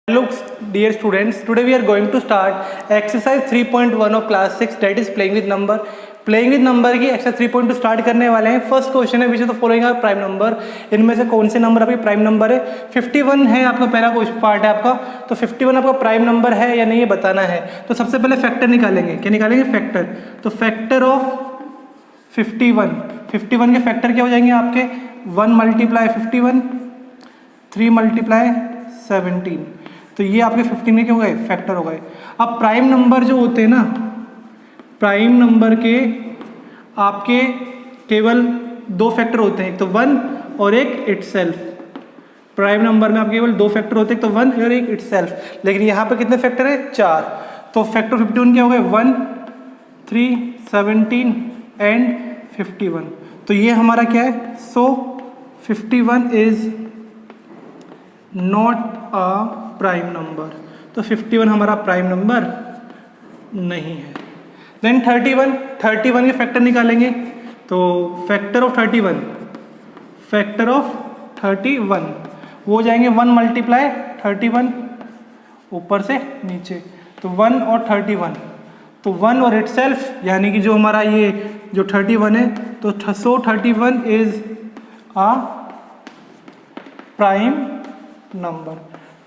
Look, dear students, today we are going to start exercise 3.1 of class 6, that is playing with number. Playing with number की exercise 3.2 start करने वाले हैं। First question है which is the following are prime number. इनमें से कौन से number आपके प्राइम नंबर है? 51 है आपका पहला क्वेश्चन पार्ट है आपका। तो 51 आपका प्राइम नंबर है या नहीं ये बताना है। तो सबसे पहले फैक्टर निकालेंगे। क्या निकालेंगे? फैक्टर। तो फैक्टर ऑफ 51 के फैक्टर क्या हो जाएंगे आपके? 1 मल्टीप्लाई 51, 3 मल्टीप्लाई 17। तो ये आपके 15 के क्या हो गए? फैक्टर हो गए। अब प्राइम नंबर जो होते हैं ना, प्राइम नंबर के आपके केवल दो फैक्टर होते हैं, एक तो 1 और एक इटसेल्फ। प्राइम नंबर में आपके केवल दो फैक्टर होते हैं, एक तो 1 और एक इटसेल्फ। लेकिन यहाँ पे कितने फैक्टर है? 4। तो फैक्टर 51 क्या हो गए? 1, 3, 17 एंड 51। तो ये हमारा क्या है? सो 51 is not a prime number. तो 51 हमारा प्राइम नंबर नहीं है। देन 31 के फैक्टर निकालेंगे। तो फैक्टर ऑफ 31 वो हो जाएंगे 1 मल्टीप्लाई 31 ऊपर से नीचे। तो 1 और 31, तो 1 और इटसेल्फ यानी कि जो हमारा ये जो 31 है, तो सो 31 इज अ प्राइम नंबर।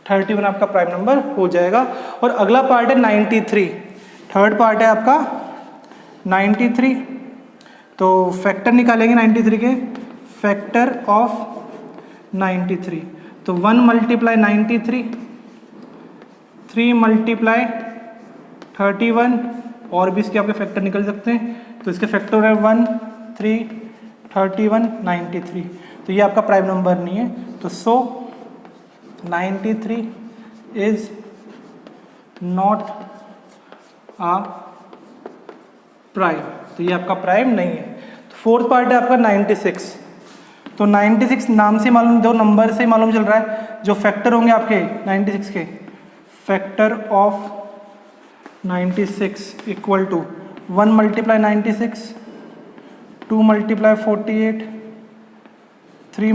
31 आपका प्राइम नंबर हो जाएगा। और अगला पार्ट है 93। थर्ड पार्ट है आपका 93। तो फैक्टर निकालेंगे 93 के। फैक्टर ऑफ 93, तो 1 मल्टीप्लाई 93, 3 मल्टीप्लाई 31, और भी इसके आपके फैक्टर निकल सकते हैं। तो इसके फैक्टर है 1, 3, 31, 93। तो ये आपका प्राइम नंबर नहीं है। तो सो 93 इज नॉट आ प्राइम। तो ये आपका प्राइम नहीं है। तो फोर्थ पार्ट है आपका 96। तो 96 नाम से मालूम, दो नंबर से मालूम चल रहा है जो फैक्टर होंगे आपके 96 के। Factor of 96 equal to 1 multiply 96, 2 multiply 48, 3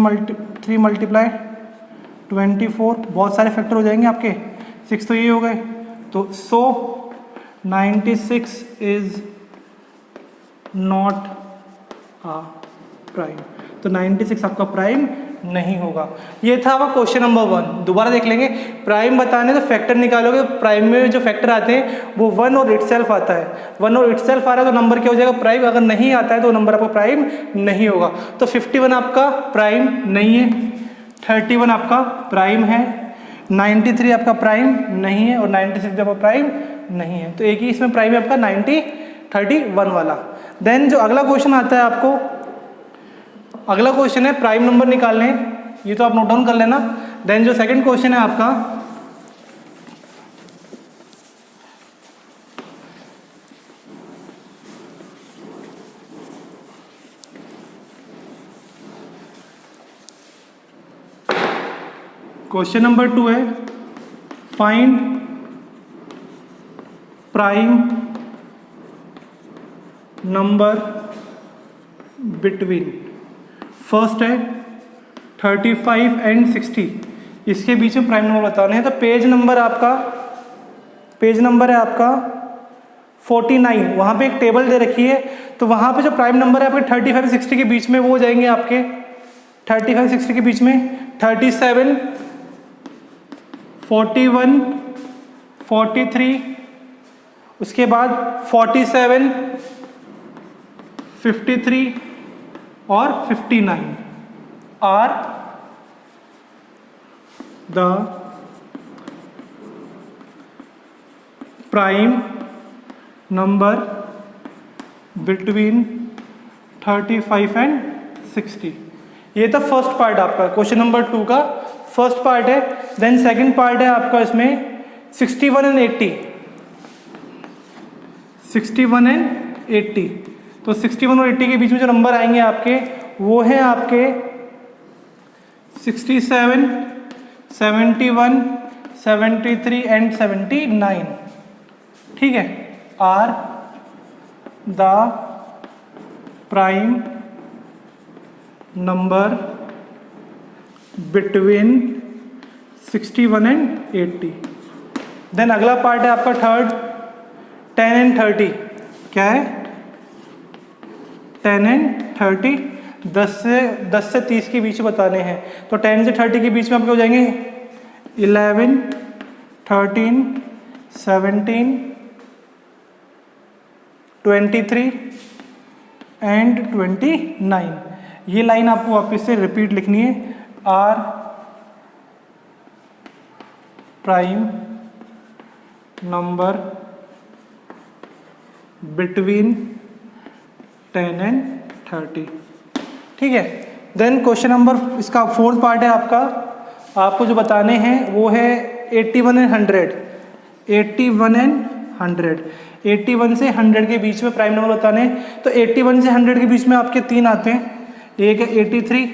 multiply 24। बहुत सारे फैक्टर हो जाएंगे आपके। 6 तो ये हो गए। तो सो 96 इज नॉट अ प्राइम। तो 96 आपका प्राइम नहीं होगा। ये था आपका क्वेश्चन नंबर 1। दोबारा देख लेंगे। प्राइम बताने तो फैक्टर निकालोगे। प्राइम में जो फैक्टर आते हैं वो 1 और इटसेल्फ आता है। 1 और इटसेल्फ आ रहा है तो नंबर क्या हो जाएगा? प्राइम। अगर नहीं आता है तो नंबर आपका प्राइम नहीं होगा। तो 51 आपका प्राइम नहीं है, 31 आपका प्राइम है, 93 आपका प्राइम नहीं है, और 96 आपका प्राइम नहीं है। तो एक ही इसमें प्राइम है आपका 31 वाला। देन जो अगला क्वेश्चन आता है आपको, अगला क्वेश्चन है प्राइम नंबर निकालने। ये तो आप नोट डाउन कर लेना। देन जो सेकंड क्वेश्चन है आपका, क्वेश्चन नंबर 2 है find prime number between. First है 35 एंड 60। इसके बीच में प्राइम नंबर बताने हैं। तो पेज नंबर है आपका 49। वहाँ पे एक टेबल दे रखी है। तो वहाँ पे जो प्राइम नंबर है आपके 35 60 के बीच में वो हो जाएंगे आपके 35 60 के बीच में 37, 41, 43, उसके बाद 47, 53 और 59 are the prime number between 35 and 60। ये था फर्स्ट पार्ट आपका क्वेश्चन नंबर 2 का फर्स्ट पार्ट है। देन सेकंड पार्ट है आपका इसमें 61 एंड 80। 61 एंड 80। तो 61 और 80 के बीच में जो नंबर आएंगे आपके वो हैं आपके 67, 71, 73 एंड 79। ठीक है। Are the prime number between 61 and 80। Then अगला पार्ट है आपका थर्ड, 10 एंड 30। क्या है? 10 एंड 30, 10 से 30 के बीच बताने हैं। तो 10 से 30 के बीच में आपके हो जाएंगे 11, 13, 17, 23 एंड 29। ये लाइन आपको वापस से रिपीट लिखनी है, are prime number between 10 and 30। ठीक है। देन क्वेश्चन नंबर, इसका फोर्थ पार्ट है आपका, आपको जो बताने हैं वो है 81 एंड 100। 81 एंड 100, 81 से 100 के बीच में प्राइम नंबर बताने हैं। तो 81 से 100 के बीच में आपके तीन आते हैं, एक है 83,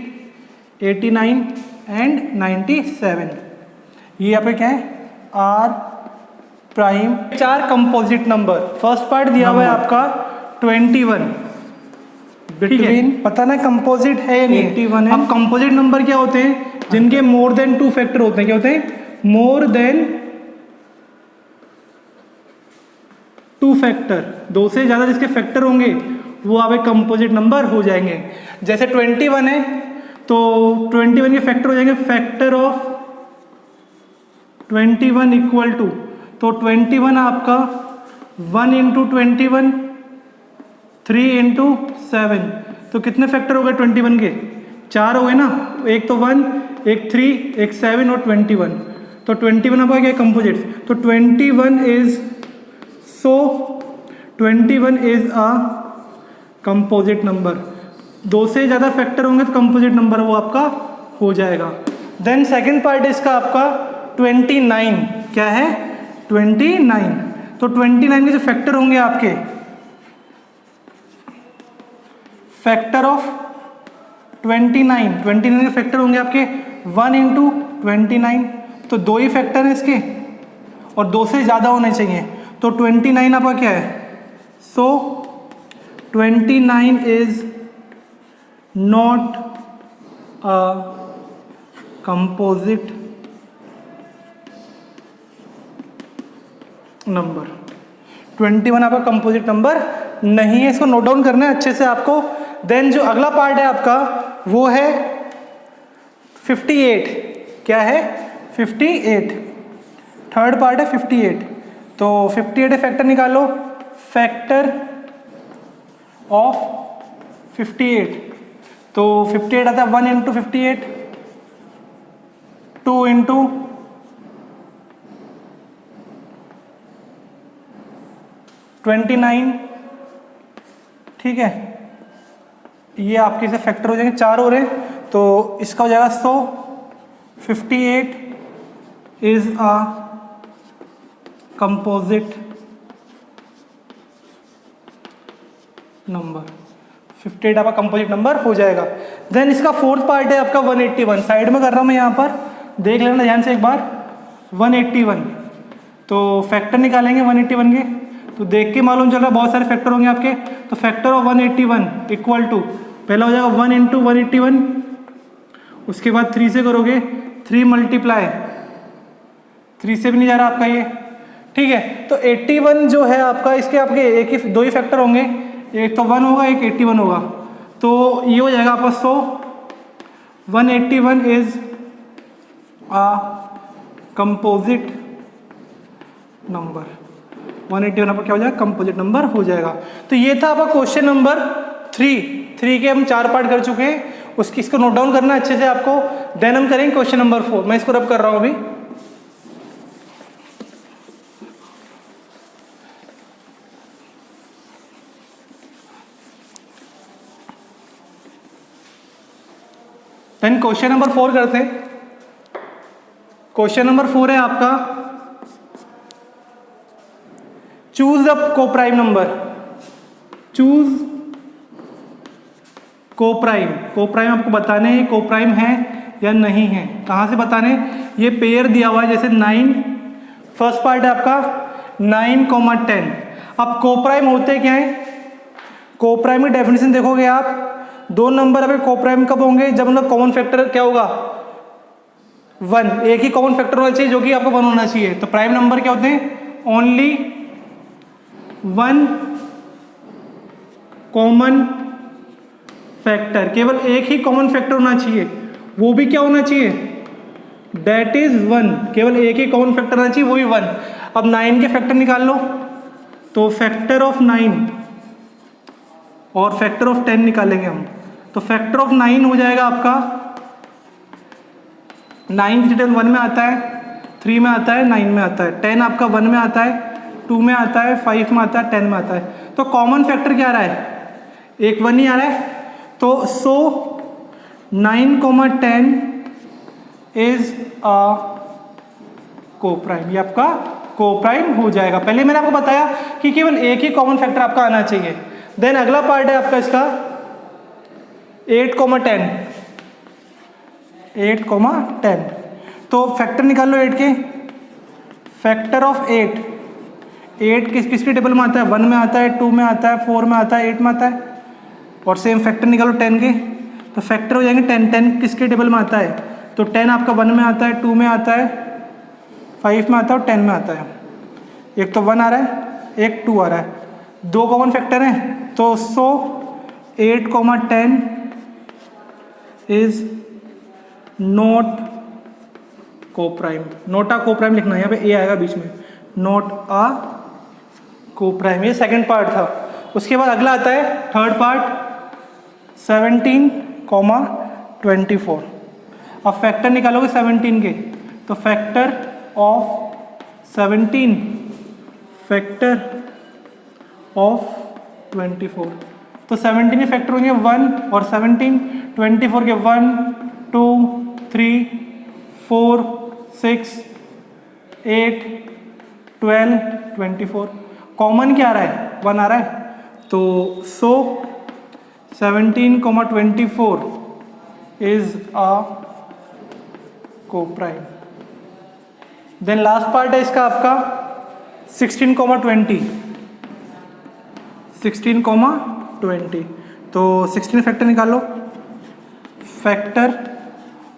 89 एंड 97। ये यहाँ पे क्या है? Are prime. चार कंपोजिट नंबर। फर्स्ट पार्ट दिया हुआ है आपका 21 बिटवीन, पता ना कंपोजिट है या नहीं। 81 अब कंपोजिट नंबर क्या होते हैं? जिनके मोर देन 2 फैक्टर होते हैं। क्या होते हैं? More than 2 factor. 2 से ज्यादा जिसके फैक्टर होंगे वो आप एक कंपोजिट नंबर हो जाएंगे। जैसे 21 है तो 21 के फैक्टर हो जाएंगे, फैक्टर ऑफ 21 इक्वल टू, तो 21 आपका 1 इंटू 21, 3 इंटू 7। तो कितने फैक्टर हो गए 21 के? 4 हो गए ना। एक तो 1, एक 3, एक 7 और 21। तो 21 आपका क्या कंपोजिट? तो 21 is 21 is a composite number. 2 से ज़्यादा फैक्टर होंगे तो कंपोजिट नंबर वो आपका हो जाएगा। देन सेकेंड पार्ट इसका आपका 29। क्या है? 29। तो 29 के जो फैक्टर होंगे आपके, फैक्टर ऑफ 29 के फैक्टर होंगे आपके 1 इंटू 29। तो 2 ही फैक्टर हैं इसके और 2 से ज़्यादा होने चाहिए। तो 29 आपका क्या है? सो 29 is not a composite number. 21 आपका कंपोजिट नंबर नहीं है, इसको नोट डाउन करना है अच्छे से आपको। देन जो अगला पार्ट है आपका वो है 58। क्या है? 58। थर्ड पार्ट है 58। तो 58 फैक्टर निकालो, फैक्टर ऑफ 58। तो 58 आता है 1 इंटू 58, 2 इंटू 29। ठीक है, ये आपके से फैक्टर हो जाएंगे, 4 हो रहे हैं तो इसका हो जाएगा 100। 58 इज अ कंपोजिट नंबर। 58 आपका कंपोजिट नंबर हो जाएगा। देन इसका फोर्थ पार्ट है आपका 181। साइड में कर रहा हूं मैं, यहाँ पर देख लेना ध्यान से एक बार। 181 तो फैक्टर निकालेंगे 181 के, तो देख के मालूम चल रहा है बहुत सारे फैक्टर होंगे आपके। तो फैक्टर ऑफ 181 इक्वल टू, पहला हो जाएगा 1 इंटू 181, उसके बाद 3 से करोगे, 3 मल्टीप्लाई 3 से भी नहीं जा रहा आपका ये। ठीक है, तो 81 जो है आपका, इसके आपके एक ही 2 ही फैक्टर होंगे, एक तो 1 होगा, एक 81 होगा। तो ये हो जाएगा आपका 100। 181 इज अ कंपोजिट नंबर। 181 आपका क्या हो जाएगा? कंपोजिट नंबर हो जाएगा। तो ये था आपका क्वेश्चन नंबर 3 के हम 4 पार्ट कर चुके हैं। उसकी इसको नोट डाउन करना अच्छे से आपको। देन हम करेंगे क्वेश्चन नंबर 4। मैं इसको रब कर रहा हूं अभी। देन क्वेश्चन नंबर 4 करते हैं। क्वेश्चन नंबर 4 है आपका, choose the coprime number. Choose coprime. Coprime आपको बताने हैं कोप्राइम है या नहीं है। कहाँ से बताने? ये पेयर दिया हुआ है, जैसे 9, फर्स्ट पार्ट है आपका 9,10। अब कोप्राइम होते क्या है? कोप्राइम की डेफिनेशन देखोगे आप, 2 नंबर अगर कोप्राइम कब होंगे? जब उनका कॉमन फैक्टर क्या होगा? 1, एक ही कॉमन फैक्टर होना चाहिए जो कि आपको 1 होना चाहिए। तो प्राइम नंबर क्या होते हैं? ओनली 1 कॉमन फैक्टर, केवल एक ही कॉमन फैक्टर होना चाहिए, वो भी क्या होना चाहिए? दैट इज 1, केवल एक ही कॉमन फैक्टर होना चाहिए, वो भी 1। अब 9 के फैक्टर निकाल लो, तो फैक्टर ऑफ 9 और फैक्टर ऑफ 10 निकालेंगे हम। तो फैक्टर ऑफ 9 हो जाएगा आपका 9 की जगह 1 में आता है, 3 में आता है, 9 में आता है, 10 आपका 1 में आता है, 2 में आता है, 5 में आता है, 10 में आता है। तो कॉमन फैक्टर क्या आ रहा है? एक 1 ही आ रहा है। तो 9,10 इज अ कोप्राइम, ये आपका कोप्राइम हो जाएगा। पहले मैंने आपको बताया कि केवल एक ही कॉमन फैक्टर आपका आना चाहिए। देन अगला पार्ट है आपका इसका 8,10, 8,10। तो फैक्टर निकाल लो 8 के। फैक्टर ऑफ 8 किसकी टेबल में आता है? 1 में आता है, 2 में आता है, 4 में आता है, 8 में आता है। और सेम फैक्टर निकालो 10 के, तो फैक्टर हो जाएंगे 10। 10 किसके टेबल में आता है? तो 10 आपका 1 में आता है, 2 में आता है, 5 में आता है और 10 में आता है। एक तो 1 आ रहा है, एक 2 आ रहा है, 2 कॉमन फैक्टर हैं। तो 8,10 is not coprime. Not a coprime लिखना है, यहाँ पे ए आएगा बीच में, नॉट आ कोप्राइम। ये सेकंड पार्ट था। उसके बाद अगला आता है थर्ड पार्ट 17,24। अब फैक्टर निकालोगे 17 के, तो फैक्टर ऑफ 17, फैक्टर ऑफ 24। तो 17 के फैक्टर होंगे 1 और 17, 24 के 1, 2, 3, 4, 6, 8, 12, 24। कॉमन क्या आ रहा है? 1 आ रहा है। तो 17,24 is a coprime. Then last part है इसका आपका 16,20, 16,20। तो 16 फैक्टर निकाल लो। फैक्टर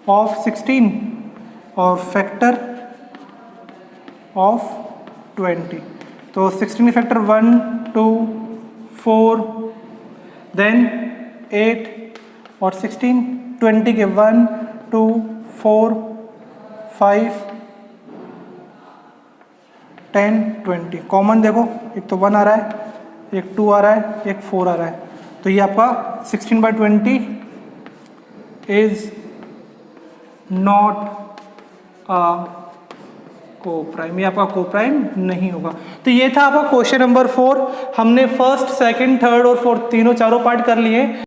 ऑफ 16 और फैक्टर ऑफ 20। तो 16 फैक्टर 1, 2, 4, देन 8 और 16, 20 के 1, 2, 4, 5, 10, 20। कॉमन देखो, एक तो 1 आ रहा है, एक 2 आ रहा है, एक 4 आ रहा है। तो ये आपका 16/20 इज नॉट अ कोप्राइम, ये आपका कोप्राइम नहीं होगा। तो ये था आपका क्वेश्चन नंबर 4। हमने फर्स्ट, सेकंड, थर्ड और फोर्थ चारों पार्ट कर लिए।